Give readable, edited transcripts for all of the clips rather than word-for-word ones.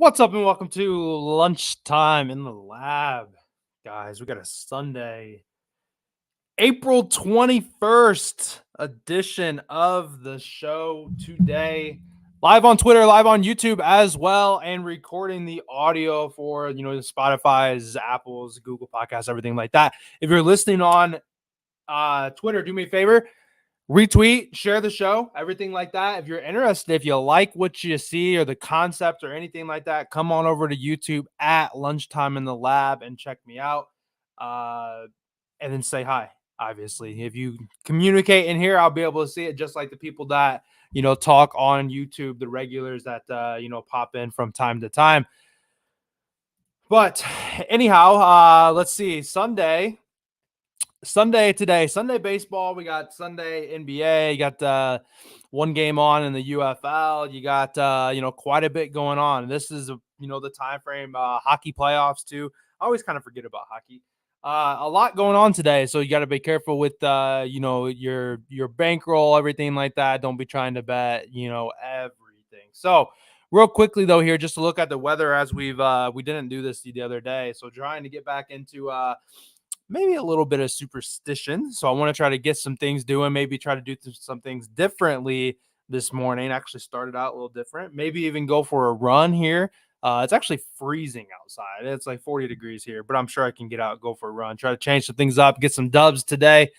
What's up, and welcome to Lunchtime in the Lab. Guys, we got a Sunday, April 21st edition of the show today. Live on Twitter, live on YouTube as well, and recording the audio for, the Spotify's, Apple's, Google Podcasts, everything like that. If you're listening on Twitter, do me a favor, retweet, share the show, everything like that. If you're interested, if you like what you see or the concept or anything like that, come on over to YouTube at Lunchtime in the Lab and check me out. And then say hi. Obviously, if you communicate in here, I'll be able to see it, just like the people that talk on YouTube, the regulars that pop in from time to time. But anyhow, let's see. Sunday today, Sunday baseball. We got Sunday NBA. You got one game on in the UFL. You got quite a bit going on. This is the time frame. Hockey playoffs too. I always kind of forget about hockey. A lot going on today, so you got to be careful with your bankroll, everything like that. Don't be trying to bet everything. So real quickly though, here just to look at the weather, as we didn't do this the other day, so trying to get back into maybe a little bit of superstition. So I want to try to get some things doing, maybe try to do some things differently this morning. Actually started out a little different, maybe even go for a run here. It's actually freezing outside. It's like 40 degrees here, but I'm sure I can get out, go for a run, try to change some things up, get some dubs today.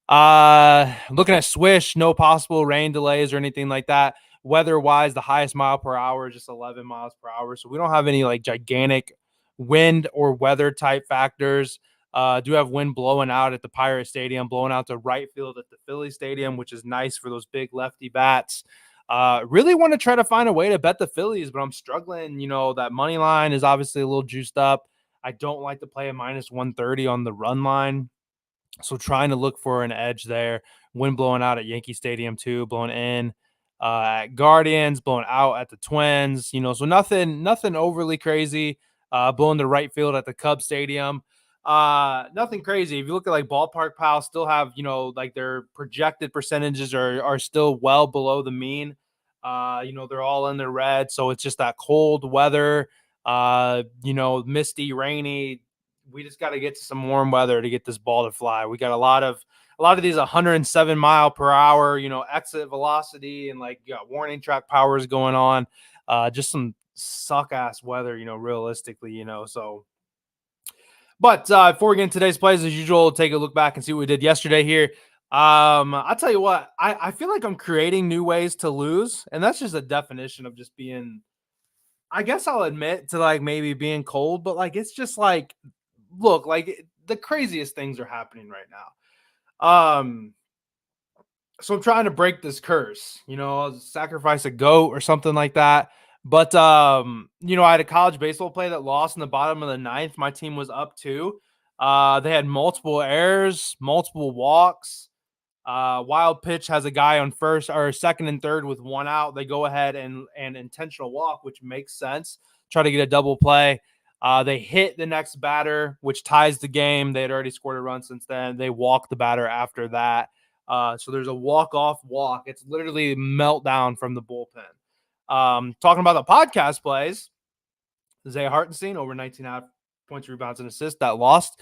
Looking at Swish, no possible rain delays or anything like that. Weather-wise, the highest mile per hour is just 11 miles per hour. So we don't have any like gigantic wind or weather type factors. Do have wind blowing out at the Pirate Stadium, blowing out to right field at the Philly Stadium, which is nice for those big lefty bats. Really want to try to find a way to bet the Phillies, but I'm struggling. That money line is obviously a little juiced up. I don't like to play a minus 130 on the run line. So trying to look for an edge there. Wind blowing out at Yankee Stadium too, blowing in at Guardians, blowing out at the Twins. So nothing overly crazy. Blowing to right field at the Cubs Stadium. Nothing crazy. If you look at like Ballpark Pal, still have like their projected percentages are still well below the mean. They're all in the red, so it's just that cold weather. Misty, rainy. We just got to get to some warm weather to get this ball to fly. We got a lot of these 107 mile per hour, exit velocity, and like warning track powers going on. Just some suck ass weather, realistically, so. But before we get into today's plays, as usual, we'll take a look back and see what we did yesterday here. I'll tell you what, I feel like I'm creating new ways to lose, and that's just a definition of just being, I guess I'll admit to like maybe being cold, but like it's just like, look, like the craziest things are happening right now. So I'm trying to break this curse, sacrifice a goat or something like that. But I had a college baseball play that lost in the bottom of the ninth. My team was up 2. They had multiple errors, multiple walks. Wild pitch has a guy on first or second and third with 1 out. They go ahead and intentional walk, which makes sense. Try to get a double play. They hit the next batter, which ties the game. They had already scored a run since then. They walk the batter after that. So there's a walk-off walk. It's literally meltdown from the bullpen. Talking about the podcast plays, Zay Hartenstein over 19.5 points, rebounds, and assists. That lost.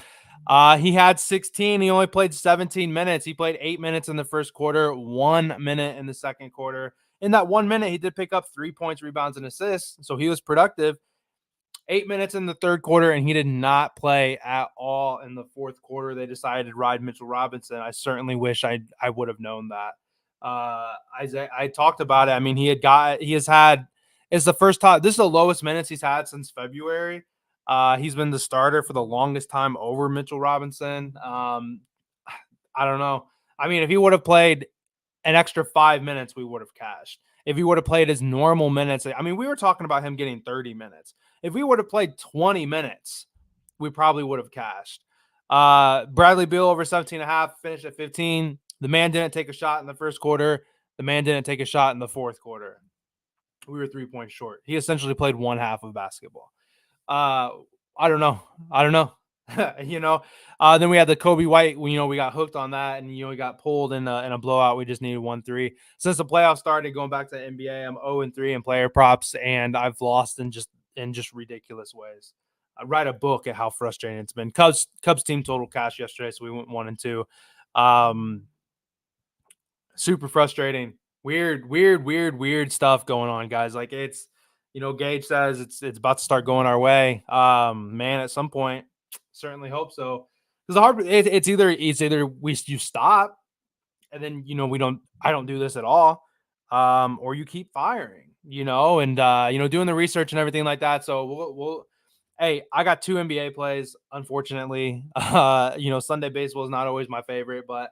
He had 16. He only played 17 minutes. He played 8 minutes in the first quarter, 1 minute in the second quarter. In that 1 minute, he did pick up 3 points, rebounds, and assists. So he was productive. 8 minutes in the third quarter, and he did not play at all in the fourth quarter. They decided to ride Mitchell Robinson. I certainly wish I would have known that. I talked about it. I mean, it's the first time. This is the lowest minutes he's had since February. He's been the starter for the longest time over Mitchell Robinson. I don't know. I mean, if he would have played an extra 5 minutes, we would have cashed. If he would have played his normal minutes, I mean, we were talking about him getting 30 minutes. If we would have played 20 minutes, we probably would have cashed. Bradley Beal over 17.5, finished at 15. The man didn't take a shot in the first quarter. The man didn't take a shot in the fourth quarter. We were 3 points short. He essentially played one half of basketball. I don't know. Then we had the Kobe White. We got hooked on that, and we got pulled in a blowout. We just needed 1-3. Since the playoffs started, going back to the NBA, I'm 0-3 in player props, and I've lost in just in just ridiculous ways. I write a book at how frustrating it's been. Cubs team total cash yesterday, so we went 1-2. Super frustrating. Weird stuff going on, guys. Like it's, Gage says it's about to start going our way. Man, at some point, certainly hope so. Because it's either you stop and then I don't do this at all, or you keep firing, and doing the research and everything like that. So we'll hey, I got 2 NBA plays, unfortunately. Sunday baseball is not always my favorite, but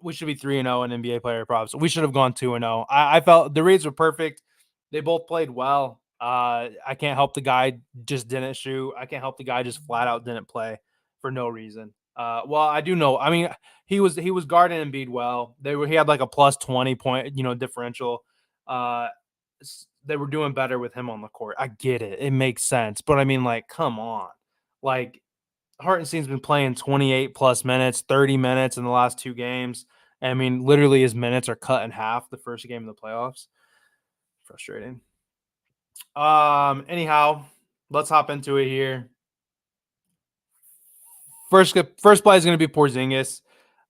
we should be 3-0 in NBA player props. We should have gone 2-0. I felt the reads were perfect. They both played well. I can't help the guy just didn't shoot. I can't help the guy just flat out didn't play for no reason. Well, I do know. I mean, he was guarding Embiid well. He had like a plus 20 point, differential. Uh, they were doing better with him on the court. I get it. It makes sense. But I mean, like, come on. Like, Hartenstein's been playing 28 plus minutes, 30 minutes in the last 2 games. I mean, literally his minutes are cut in half the first game of the playoffs. Frustrating. Anyhow, let's hop into it here. First play is going to be Porzingis.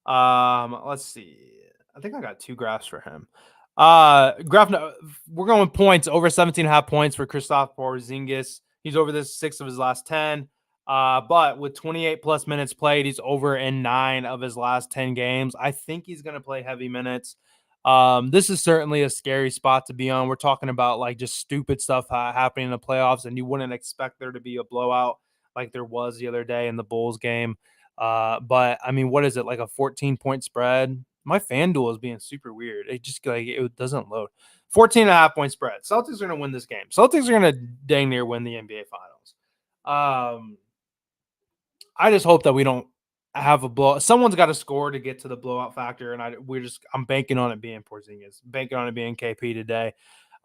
Let's see. I think I got 2 graphs for him. We're going points over 17.5 points for Kristaps Porzingis. He's over this 6 of his last 10. But with 28 plus minutes played, he's over in 9 of his last 10 games. I think he's going to play heavy minutes. This is certainly a scary spot to be on. We're talking about like just stupid stuff happening in the playoffs, and you wouldn't expect there to be a blowout like there was the other day in the Bulls game. But I mean, what is it, like a 14-point spread? My FanDuel is being super weird. It just like it doesn't load. 14.5-point spread. Celtics are going to win this game. Celtics are going to dang near win the NBA Finals. I just hope that we don't have a blow. Someone's got to score to get to the blowout factor, and I'm banking on it being Porzingis, banking on it being KP today.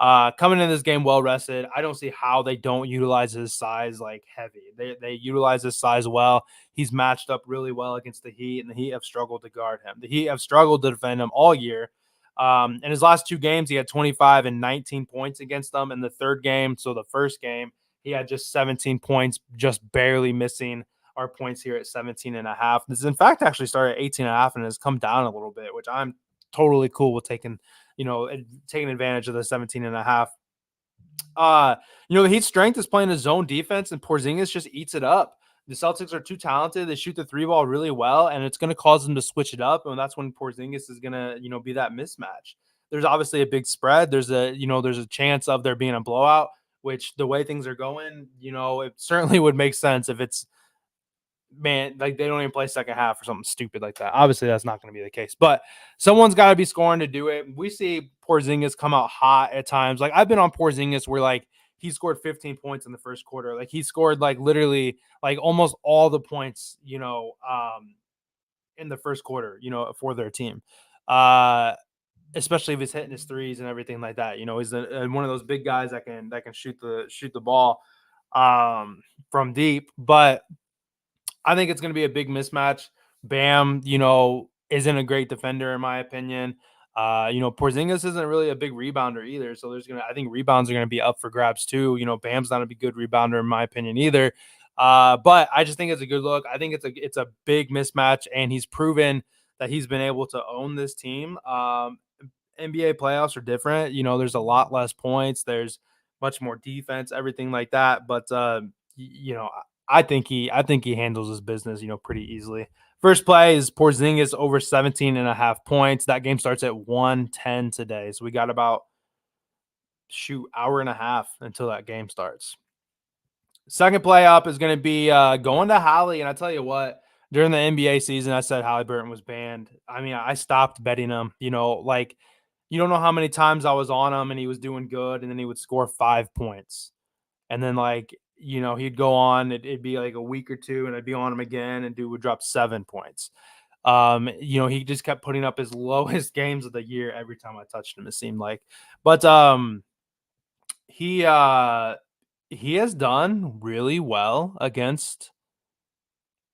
Coming in this game well rested. I don't see how they don't utilize his size like heavy. They utilize his size well. He's matched up really well against the Heat, and the Heat have struggled to guard him. The Heat have struggled to defend him all year. In his last 2 games, he had 25 and 19 points against them. In the third game, so the first game, he had just 17 points, just barely missing our points here at 17.5. This is in fact actually started at 18.5 and has come down a little bit, which I'm totally cool with taking advantage of the 17.5. The Heat's strength is playing a zone defense, and Porzingis just eats it up. The Celtics are too talented. They shoot the 3 ball really well, and it's going to cause them to switch it up. And that's when Porzingis is going to, be that mismatch. There's obviously a big spread. There's a chance of there being a blowout, which the way things are going, it certainly would make sense if it's, man, like they don't even play second half or something stupid like that. Obviously, that's not going to be the case, but someone's got to be scoring to do it. We see Porzingis come out hot at times. Like I've been on Porzingis where like he scored 15 points in the first quarter. Like he scored like literally like almost all the points, in the first quarter, for their team. Especially if he's hitting his threes and everything like that. He's one of those big guys that can shoot the ball from deep, but I think it's going to be a big mismatch. Bam, isn't a great defender in my opinion. Porzingis isn't really a big rebounder either. So I think rebounds are going to be up for grabs too. Bam's not a good rebounder in my opinion either. But I just think it's a good look. I think it's a big mismatch, and he's proven that he's been able to own this team. NBA playoffs are different. There's a lot less points. There's much more defense, everything like that. But I think he handles his business, pretty easily. First play is Porzingis over 17.5 points. That game starts at 1:10 today. So we got about hour and a half until that game starts. Second play up is going to be going to Hallie. And I tell you what, during the NBA season, I said Halliburton was banned. I mean, I stopped betting him, like you don't know how many times I was on him and he was doing good, and then he would score 5 points. And then he'd go on, it'd be like a week or two, and I'd be on him again, and dude would drop 7 points. He just kept putting up his lowest games of the year every time I touched him, it seemed like. But he has done really well against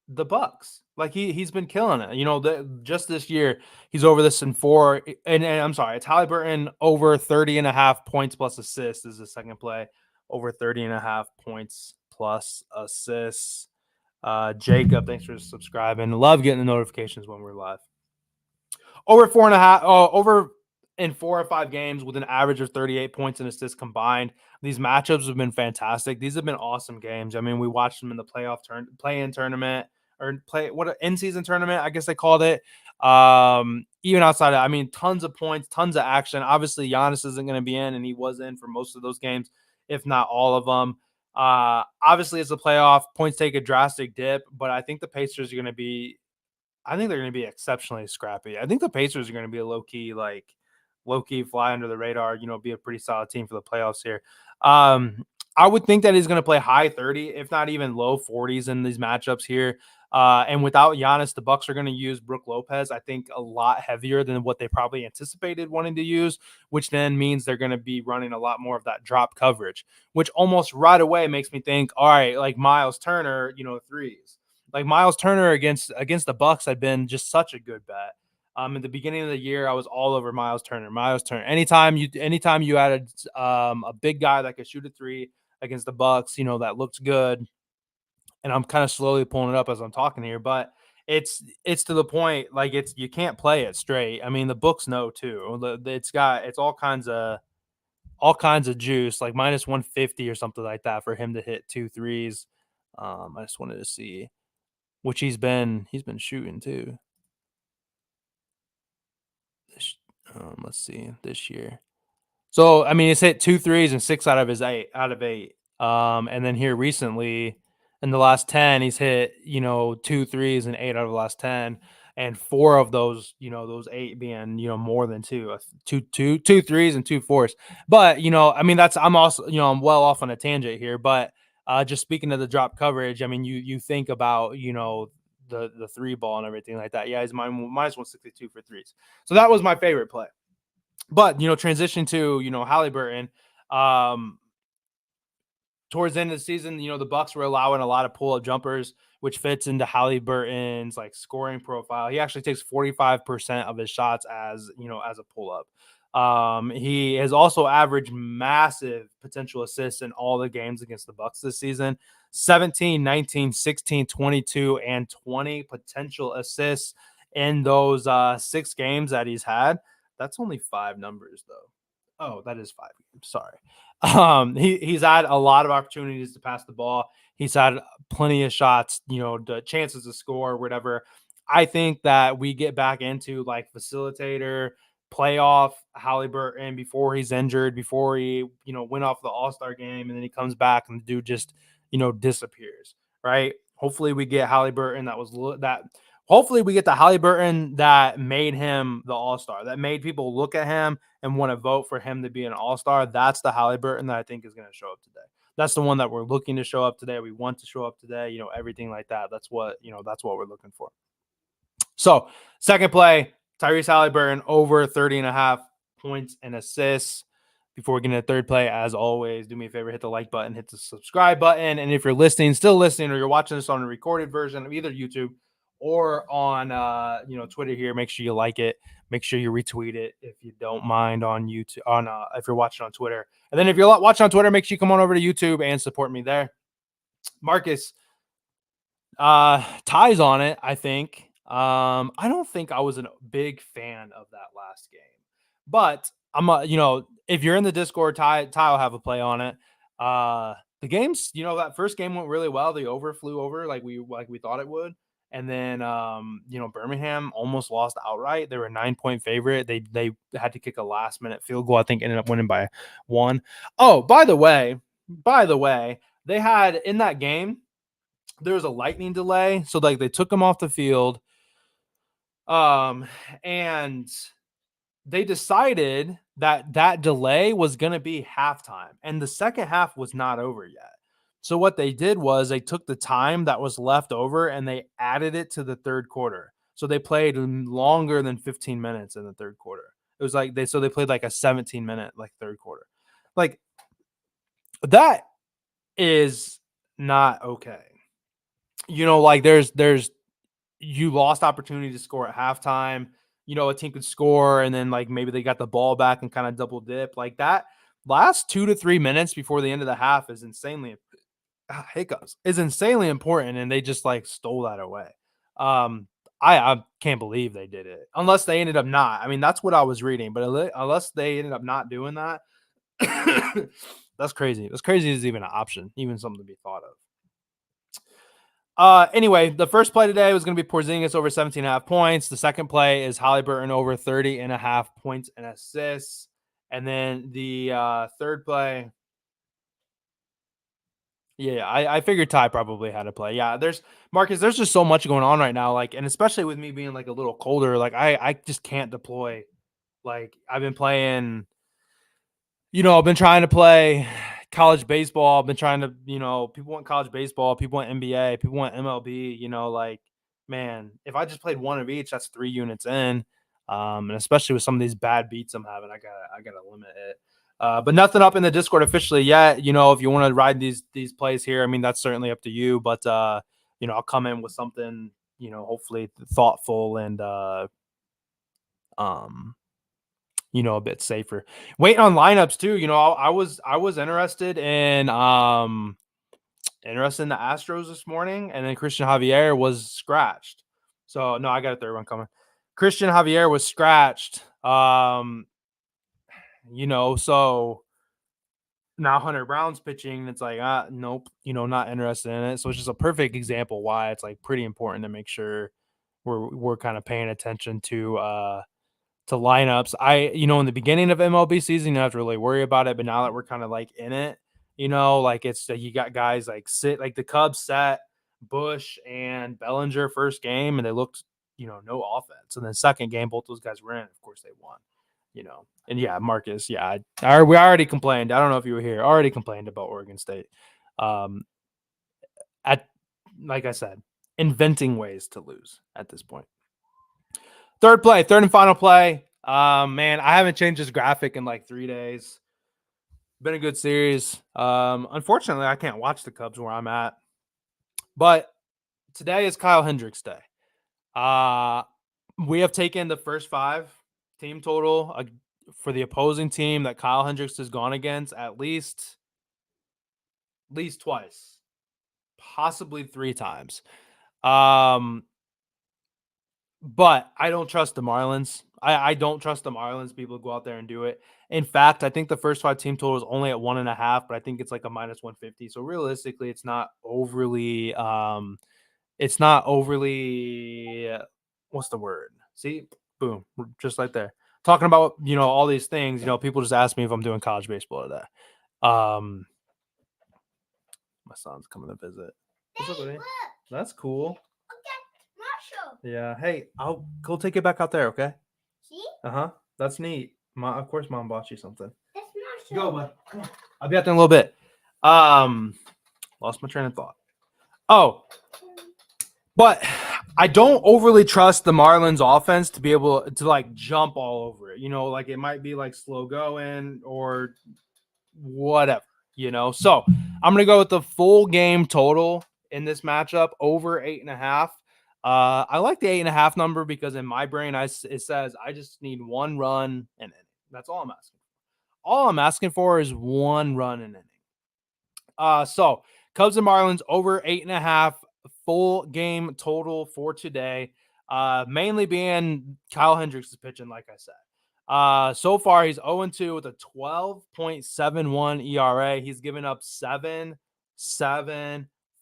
the Bucks. Like he's been killing it. Just this year, he's over this in 4. And I'm sorry, it's Halliburton over 30.5 points plus assists is the second play. over 30.5 points plus assists. Jacob, thanks for subscribing. Love getting the notifications when we're live. Over 4.5, over in 4 or 5 games with an average of 38 points and assists combined. These matchups have been fantastic. These have been awesome games. I mean, we watched them in the play-in tournament or in-season tournament, I guess they called it. Even outside of, I mean, tons of points, tons of action. Obviously, Giannis isn't going to be in, and he was in for most of those games, if not all of them. Obviously, it's a playoff. Points take a drastic dip, but I think the Pacers are going to be they're going to be exceptionally scrappy. I think the Pacers are going to be a low key fly under the radar, be a pretty solid team for the playoffs here. I would think that he's going to play high 30, if not even low 40s in these matchups here. And without Giannis, the Bucks are going to use Brook Lopez, I think, a lot heavier than what they probably anticipated wanting to use, which then means they're going to be running a lot more of that drop coverage, which almost right away makes me think, all right, like Miles Turner, threes. Like Miles Turner against the Bucks had been just such a good bet. In the beginning of the year, I was all over Miles Turner. Anytime you added a big guy that could shoot a three against the Bucks, that looks good. And I'm kind of slowly pulling it up as I'm talking here, but it's to the point, like you can't play it straight. I mean, the books know too. It's all kinds of juice, like minus 150 or something like that for him to hit 2 threes. I just wanted to see, which he's been shooting too. Let's see this year. So I mean, he's hit 2 threes and 6 out of 8. And then here recently, in the last 10, he's hit 2 threes and 8 out of the last 10, and 4 of those those 8 being more than two threes and 2 fours. But I mean, I'm also I'm well off on a tangent here, but just speaking of the drop coverage, I mean, you think about the three ball and everything like that. Yeah, he's minus 162 for threes. So that was my favorite play. But transition to Halliburton. Towards the end of the season, the Bucks were allowing a lot of pull-up jumpers, which fits into Halliburton's like scoring profile. He actually takes 45% of his shots as as a pull-up. He has also averaged massive potential assists in all the games against the Bucks this season. 17, 19, 16, 22, and 20 potential assists in those 6 games that he's had. That's only 5 numbers though. Oh, that is 5 games. Sorry. He's had a lot of opportunities to pass the ball. He's had plenty of shots, the chances to score, whatever. I think that we get back into like facilitator, playoff Halliburton before he's injured, before he, went off the All-Star game, and then he comes back and the dude just, disappears, right? Hopefully we get Halliburton hopefully we get the Halliburton that made him the All-Star, that made people look at him and want to vote for him to be an All-Star. That's the Halliburton that I think is going to show up today. That's the one that we're looking to show up today. We want to show up today, everything like that. That's what we're looking for. So second play, Tyrese Halliburton over 30.5 points and assists. Before we get into the third play, as always, do me a favor, hit the like button, hit the subscribe button. And if you're still listening, or you're watching this on a recorded version of either YouTube or on Twitter here, make sure you like it. Make sure you retweet it if you don't mind on YouTube. If you're watching on Twitter, and then if you're watching on Twitter, make sure you come on over to YouTube and support me there. Marcus ties on it, I think. I don't think I was a big fan of that last game, but if you're in the Discord, Ty will have a play on it. The games, that first game went really well. The over flew over like we thought it would. And then, Birmingham almost lost outright. They were a 9-point favorite. They had to kick a last minute field goal. I think ended up winning by 1. Oh, by the way, they had in that game, there was a lightning delay. So like they took him off the field. And they decided that delay was going to be halftime, and the second half was not over yet. So what they did was they took the time that was left over and they added it to the third quarter. So they played longer than 15 minutes in the third quarter. It was like they played like a 17-minute like third quarter. Like that is not okay. Like there's you lost opportunity to score at halftime. A team could score and then like maybe they got the ball back and kind of double dip like that. last 2 to 3 minutes before the end of the half is hiccups is insanely important, and they just like stole that away. I can't believe they did it unless they ended up not. I mean, that's what I was reading, but unless they ended up not doing that, that's crazy. That's crazy is even an option, even something to be thought of. Anyway, the first play today was going to be Porzingis over 17.5 points. The second play is Halliburton over 30.5 points and assists. And then the third play, yeah, I figured Ty probably had to play. Yeah, there's just so much going on right now. Like, and especially with me being like a little colder, like I just can't deploy. Like, I've been playing, I've been trying to play college baseball. I've been trying to, people want college baseball, people want NBA, people want MLB, like, man, if I just played one of each, that's 3 units in. And especially with some of these bad beats I'm having, I gotta limit it. But nothing up in the Discord officially yet. If you want to ride these plays here, I mean, that's certainly up to you. But I'll come in with something, hopefully thoughtful and um a bit safer. Waiting on lineups too. I was interested in the Astros this morning, and then Christian Javier was scratched. So no, I got a third one coming. Christian Javier was scratched. So now Hunter Brown's pitching, and it's like, nope, not interested in it. So it's just a perfect example why it's like pretty important to make sure we're kind of paying attention to lineups. In the beginning of MLB season, you don't have to really worry about it. But now that we're kind of like in it, like it's you got guys like the Cubs set Bush and Bellinger first game, and they looked, no offense. And then second game, both those guys were in. Of course, they won. And yeah, Marcus, yeah, we already complained. I don't know if you were here. Already complained about Oregon State. At like I said, inventing ways to lose at this point. Third and final play. Man, I haven't changed this graphic in like 3 days. Been a good series. Unfortunately, I can't watch the Cubs where I'm at. But today is Kyle Hendricks Day. We have taken the first 5 team total for the opposing team that Kyle Hendricks has gone against at least twice, possibly 3 times. But I don't trust the Marlins. I don't trust the Marlins people to go out there and do it. In fact, I think the first 5 team total is only at 1.5, but I think it's like a minus 150. So realistically, it's not overly what's the word? See, boom, just like there. Talking about, all these things, people just ask me if I'm doing college baseball today. My son's coming to visit. What's up, buddy? That's cool. Yeah. Hey, I'll go take it back out there, okay? See? That's neat. Of course, Mom bought you something. That's not so. Go, bud. Come on. I'll be out there in a little bit. Lost my train of thought. Oh, but I don't overly trust the Marlins offense to be able to like jump all over it. Like it might be like slow going or whatever. So I'm gonna go with the full game total in this matchup over 8.5. I like the 8.5 number because in my brain, it says I just need 1 run and inning. That's all I'm asking. All I'm asking for is 1 run and inning. So Cubs and Marlins over 8.5 full game total for today. Mainly being Kyle Hendricks is pitching, like I said. So far he's 0-2 with a 12.71 ERA. He's given up 7,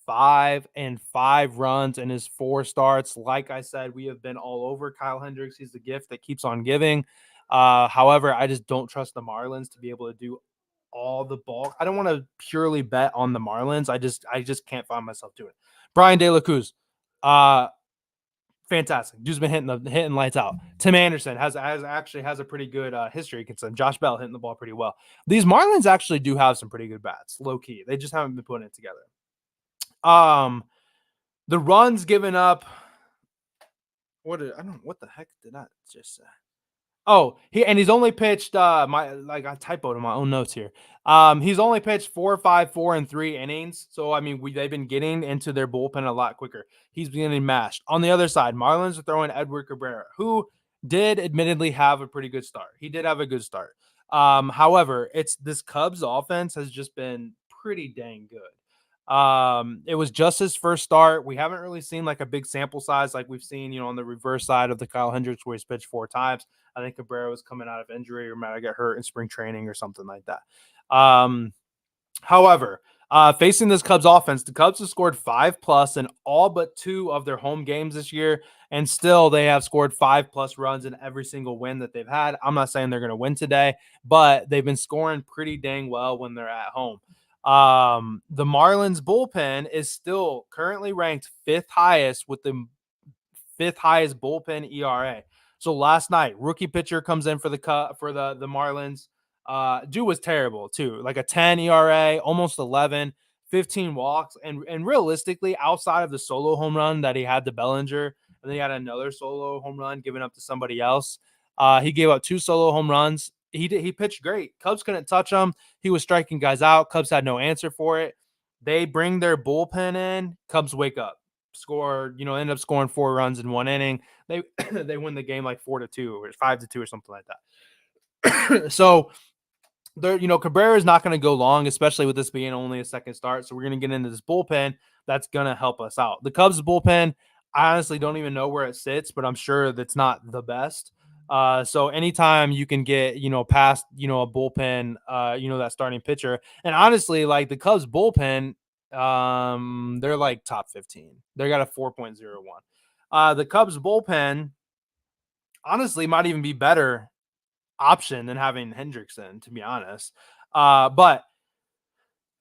5, and 5 runs in his 4 starts. Like I said, we have been all over Kyle Hendricks. He's the gift that keeps on giving. However, I just don't trust the Marlins to be able to do all the bulk. I don't want to purely bet on the Marlins. I just can't find myself doing it. Brian De La Cruz, fantastic. Dude's been hitting lights out. Tim Anderson has a pretty good history against him. Josh Bell hitting the ball pretty well. These Marlins actually do have some pretty good bats, low key. They just haven't been putting it together. The runs given up. What the heck did I just say? Oh, he's only pitched I typoed in my own notes here. He's only pitched 4, 5, 4, and 3 innings. So I mean, they've been getting into their bullpen a lot quicker. He's getting mashed. On the other side, Marlins are throwing Edward Cabrera, who did admittedly have a pretty good start. He did have a good start. However, it's this Cubs offense has just been pretty dang good. It was just his first start. We haven't really seen like a big sample size like we've seen, on the reverse side of the Kyle Hendricks where he's pitched 4 times. I think Cabrera was coming out of injury or might have got hurt in spring training or something like that. However, facing this Cubs offense, the Cubs have scored 5+ in all but 2 of their home games this year, and still they have scored 5+ runs in every single win that they've had. I'm not saying they're going to win today, but they've been scoring pretty dang well when they're at home. The Marlins bullpen is still currently ranked 5th highest with the 5th highest bullpen ERA. So last night, rookie pitcher comes in for the Marlins. Dude was terrible too, like a 10 ERA, almost 11, 15 walks, and realistically, outside of the solo home run that he had to Bellinger, and then he had another solo home run given up to somebody else. He gave up 2 solo home runs. He pitched great. Cubs couldn't touch him. He was striking guys out. Cubs had no answer for it. They bring their bullpen in. Cubs wake up, score, end up scoring 4 runs in 1 inning. They they win the game like 4-2 or 5-2 or something like that. So there, Cabrera is not going to go long, especially with this being only a second start. So we're going to get into this bullpen that's going to help us out. The Cubs bullpen, I honestly don't even know where it sits, but I'm sure that's not the best. So anytime you can get, past, a bullpen, that starting pitcher, and honestly, like the Cubs bullpen, they're like top 15. They got a 4.01. The Cubs bullpen honestly might even be better option than having Hendrickson, to be honest. But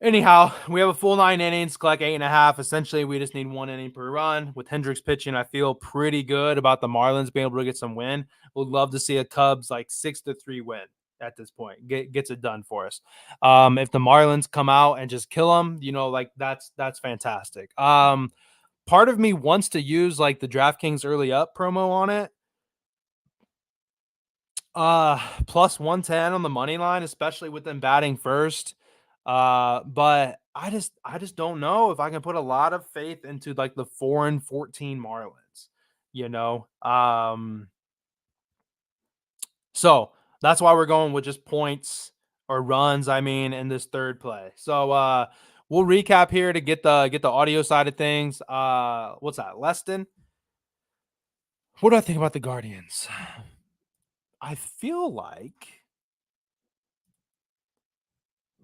anyhow, we have a full 9 innings, collect 8.5. Essentially, we just need 1 inning per run. With Hendricks pitching, I feel pretty good about the Marlins being able to get some win. Would love to see a Cubs like 6-3 win at this point. Gets it done for us. If the Marlins come out and just kill them, like that's fantastic. Part of me wants to use like the DraftKings early up promo on it. Plus 110 on the money line, especially with them batting first. But I just don't know if I can put a lot of faith into like the 4-14 Marlins, you know. So that's why we're going with just points or runs, I mean, in this third play. So we'll recap here to get the audio side of things. What's that? Leston? What do I think about the Guardians? I feel like,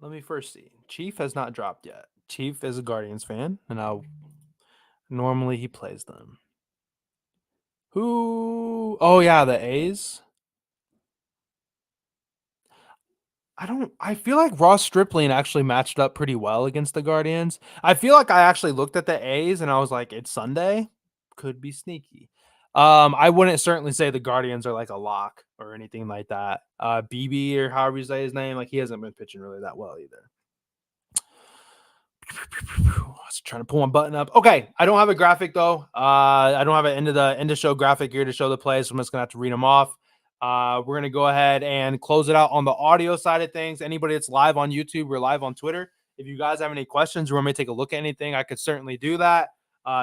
let me first see. Chief has not dropped yet. Chief is a Guardians fan, and normally he plays them. Who? Oh yeah, the A's. I feel like Ross Stripling actually matched up pretty well against the Guardians. I feel like I actually looked at the A's and I was like, it's Sunday, could be sneaky. I wouldn't certainly say the Guardians are like a lock or anything like that. BB or however you say his name, like he hasn't been pitching really that well either. I was trying to pull one button up. Okay, I don't have a graphic though. I don't have an end of show graphic here to show the plays, so I'm just gonna have to read them off. We're gonna go ahead and close it out on the audio side of things. Anybody that's live on YouTube or live on Twitter, if you guys have any questions or want me to take a look at anything, I could certainly do that.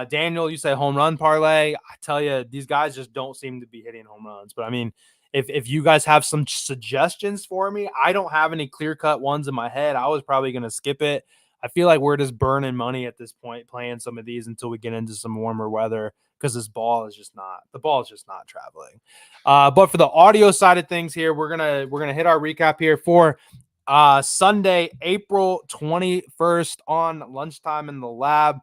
Daniel, you say home run parlay. I tell you, these guys just don't seem to be hitting home runs. But I mean, if you guys have some suggestions for me, I don't have any clear cut ones in my head. I was probably gonna skip it. I feel like we're just burning money at this point playing some of these until we get into some warmer weather because the ball is just not traveling. But for the audio side of things here, we're gonna hit our recap here for Sunday, April 21st on Lunchtime in the Lab.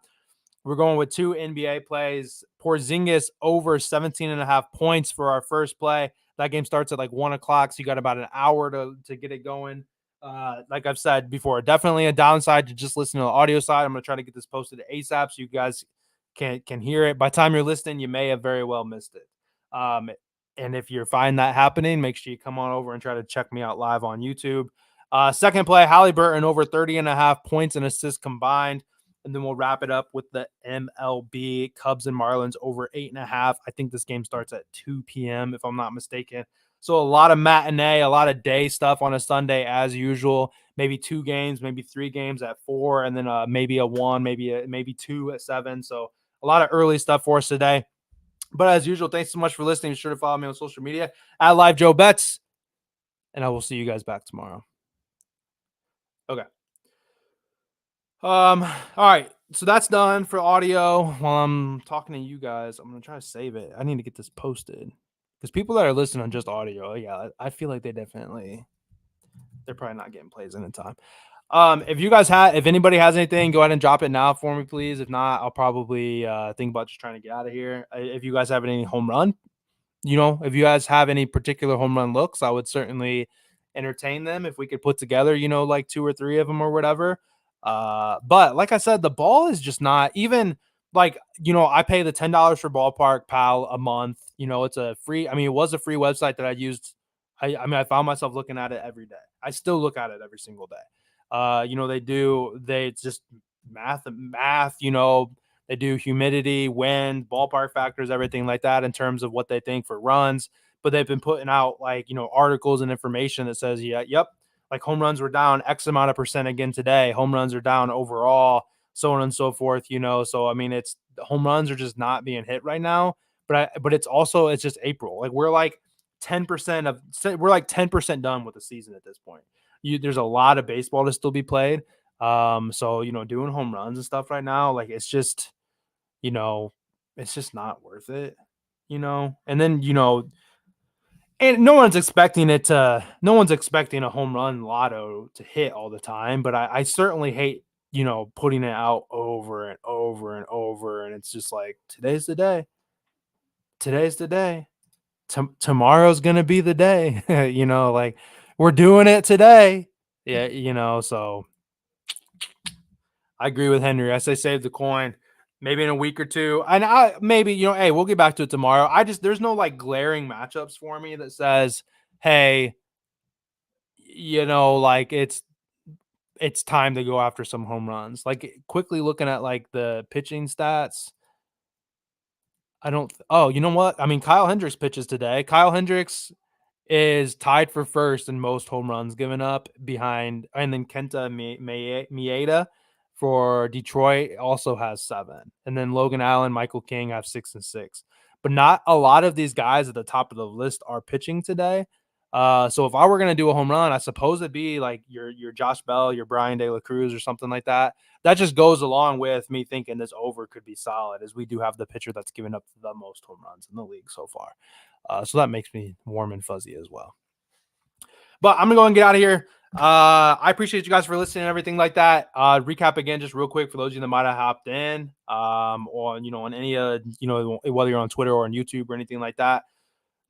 We're going with 2 NBA plays. Porzingis over 17.5 points for our first play. That game starts at like 1 o'clock, so you got about an hour to get it going. Like I've said before, definitely a downside to just listen to the audio side. I'm going to try to get this posted ASAP so you guys can hear it. By the time you're listening, you may have very well missed it. And if you're finding that happening, make sure you come on over and try to check me out live on YouTube. Second play, Halliburton over 30.5 points and assists combined. And then we'll wrap it up with the MLB Cubs and Marlins over 8.5. I think this game starts at 2 p.m. if I'm not mistaken. So a lot of matinee, a lot of day stuff on a Sunday as usual. Maybe 2 games, maybe 3 games at 4, and then maybe a 1, maybe 2 at 7. So a lot of early stuff for us today. But as usual, thanks so much for listening. Be sure to follow me on social media at Live Joe Bets. and I will see you guys back tomorrow. Okay. All right. So that's done for audio. While I'm talking to you guys, I'm gonna try to save it. I need to get this posted because people that are listening on just audio, yeah, I feel like they're probably not getting plays in time. If anybody has anything, go ahead and drop it now for me, please. If not, I'll probably think about just trying to get out of here. If you guys have any home run, if you guys have any particular home run looks, I would certainly entertain them if we could put together, like 2 or 3 of them or whatever. But like I said, the ball is just not even like, I pay the $10 for Ballpark Pal a month. It's a free, it was a free website that I used. I found myself looking at it every day. I still look at it every single day. It's just math, they do humidity, wind, ballpark factors, everything like that in terms of what they think for runs. But they've been putting out articles and information that says, yeah, yep, like home runs were down X amount of percent again today. Home runs are down overall, so on and so forth. So it's home runs are just not being hit right now. But it's just April. Like we're like 10% done with the season at this point. There's a lot of baseball to still be played. So doing home runs and stuff right now, like it's just not worth it, and then and no one's expecting a home run lotto to hit all the time, but I certainly hate, putting it out over and over and over, and it's just like today's the day. Tomorrow's gonna be the day. Like we're doing it today. Yeah, so I agree with Henry. I say save the coin. Maybe in a week or two. And hey, we'll get back to it tomorrow. There's no like glaring matchups for me that says, hey, like it's time to go after some home runs. Like quickly looking at like the pitching stats. You know what? Kyle Hendricks pitches today. Kyle Hendricks is tied for first in most home runs given up behind, and then Kenta Maeda for Detroit also has 7, and then Logan Allen, Michael King have 6 and 6. But not a lot of these guys at the top of the list are pitching today. So if I were gonna do a home run, I suppose it'd be like your Josh Bell, your Brian De La Cruz, or something like that. That just goes along with me thinking this over could be solid, as we do have the pitcher that's given up the most home runs in the league so far. So that makes me warm and fuzzy as well. But I'm going to go and get out of here. I appreciate you guys for listening and everything like that. Recap again, just real quick for those of you that might have hopped in on any, whether you're on Twitter or on YouTube or anything like that.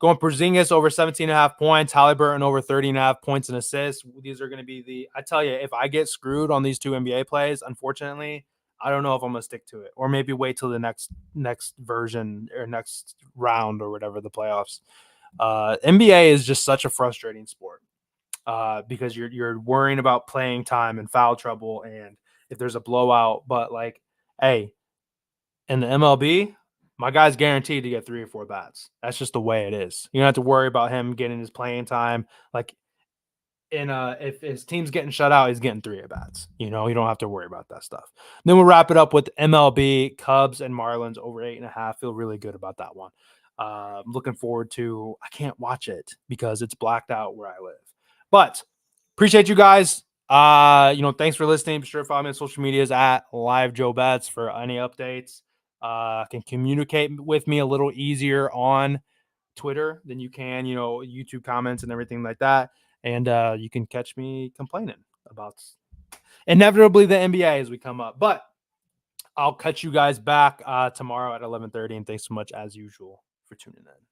Going Porzingis over 17.5 points, Halliburton over 30.5 points and assists. These are going to be I tell you, if I get screwed on these 2 NBA plays, unfortunately, I don't know if I'm going to stick to it, or maybe wait till the next version or next round or whatever, the playoffs. NBA is just such a frustrating sport because you're worrying about playing time and foul trouble, and if there's a blowout. But like, hey, in the MLB, my guy's guaranteed to get 3 or 4 bats. That's just the way it is. You don't have to worry about him getting his playing time. Like, if his team's getting shut out, he's getting 3 at bats. You don't have to worry about that stuff. Then we'll wrap it up with MLB, Cubs and Marlins over 8.5. Feel really good about that one. Looking forward to. I can't watch it because it's blacked out where I live. But appreciate you guys. Thanks for listening. Be sure to follow me on social medias at Live Joe Bets for any updates. Can communicate with me a little easier on Twitter than you can, YouTube comments and everything like that. And you can catch me complaining about inevitably the NBA as we come up. But I'll catch you guys back tomorrow at 11:30. And thanks so much, as usual, for tuning in.